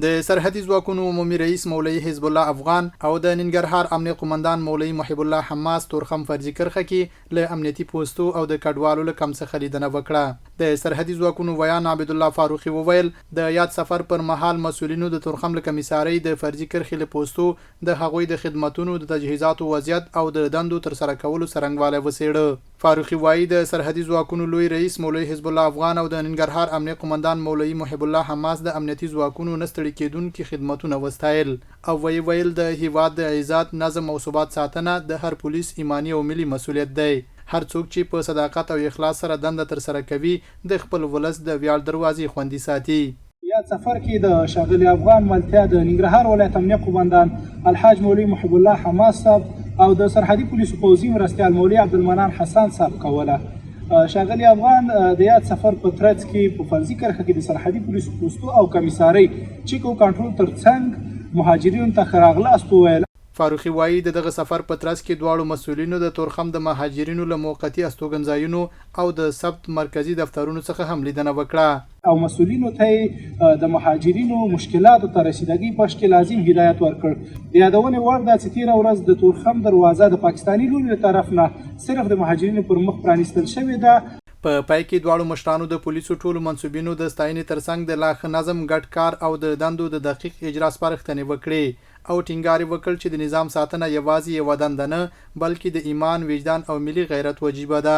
د سرحدي ځواکونو عمومي رئیس مولوي حزب الله افغان او د ننګرهار امنيه قومندان مولوي محب الله حماس تورخم فرضي کرښه کې له امنیتي پوسټو او د کډوالو له کم څخه لیدنه وکړه. د سرحدي ځواکونو ویان عبد الله فاروقي وویل د یاد سفر پر مهال مسولینو د تورخم له کمیسارۍ د فرضي کرښې له پوسټو د هغوی د خدماتونو د تجهیزاتو وضعیت او د دندو تر سره کولو څرنګوالی وڅېړه. فاروقي وایي د سرحدي ځواکونو لوی رئیس مولوي حزب الله افغان او د ننګرهار امنيه قومندان مولوي محب الله حماس د امنیتي ځواکونو نستړي کېدونکي خدمتونه وستایل او ویل د هیواد د عزت نظم او ثبات ساتنه د هر پولیس ایمانی او ملي مسولیت دی. هر څوک چې په صداقت او اخلاص سره دنده تر سره کوي د خپل ولس د ویاړ دروازې خوندي ساتي. یاد سفر کې د شاغلي افغان ملتیا د ننګرهار ولایت امنیه قومندان الحاج مولوي محب الله حماس صاحب او د سرحدي پولیسو پوځي مرستیال مولوي عبدالمنان حسن صاحب کوله. شاغلي افغان د یاد سفر په ترڅ کې په فرضي کرښه کې د سرحدي پولیسو پوسټو او کمیسارۍ چیک او کنټرول ترڅنګ مهاجرینو ته ښه راغلاست وویل. فاروقي وایي د دغه سفر په ترڅ کې دواړو مسولینو د تورخم د مهاجرینو له موقتي استوګنځایونو او د ثبت مرکزي دفترونو څخه هم لیدنه وکړه او مسولینو ته د مهاجرینو مشکلاتو ته رسیدګۍ په شکل لازم هدایت ورکړ. د یادونې وړ ده چې تېره ورځ د تورخم دروازه د پاکستاني لوري له طرف نه صرف د مهاجرینو پر مخ پرانیستل شوې ده. په پای کې دواړو مشرانو د پولیسو ټولو منصوبینو د ستاینې ترڅنګ د لا ښه نظم ګډ کار او د دندو د دقیق اجرا سپارښتنې وکړې او ټینګار وکړ چې د نظام ساتنه یوازې یوه دنده نه بلکې د ایمان، وجدان او ملي غیرت وجیبه ده.